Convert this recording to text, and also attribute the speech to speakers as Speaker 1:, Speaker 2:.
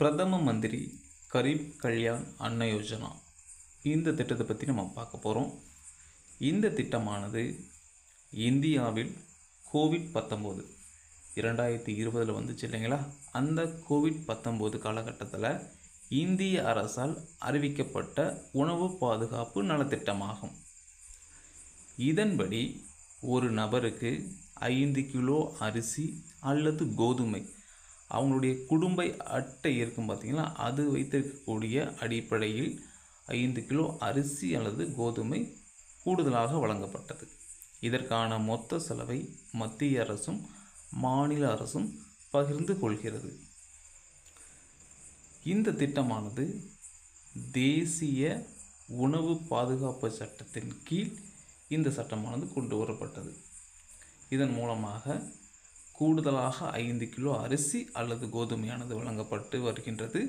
Speaker 1: பிரதம மந்திரி கரீப் கல்யாண் அன்ன யோஜனா இந்த திட்டத்தை பற்றி நம்ம பார்க்க போகிறோம். இந்த திட்டமானது இந்தியாவில் கோவிட்-19 2020 வந்துச்சு இல்லைங்களா, அந்த கோவிட்-19 காலகட்டத்தில் இந்திய அரசால் அறிவிக்கப்பட்ட உணவு பாதுகாப்பு நலத்திட்டமாகும். இதன்படி ஒரு நபருக்கு 5 கிலோ அரிசி அல்லது கோதுமை, அவங்களுடைய குடும்ப அட்டை இருக்கும் பார்த்தீங்களா, அது வைத்திருக்கக்கூடிய அடிப்படையில் 5 கிலோ அரிசி அல்லது கோதுமை கூடுதலாக வழங்கப்பட்டது. இதற்கான மொத்த செலவை மத்திய அரசும் மாநில அரசும் பகிர்ந்து கொள்கிறது. இந்த திட்டமானது தேசிய உணவு பாதுகாப்பு சட்டத்தின் கீழ் இந்த சட்டமானது கொண்டு வரப்பட்டது. இதன் மூலமாக கூடுதலாக 5 கிலோ அரிசி அல்லது கோதுமையானது வழங்கப்பட்டு வருகின்றது.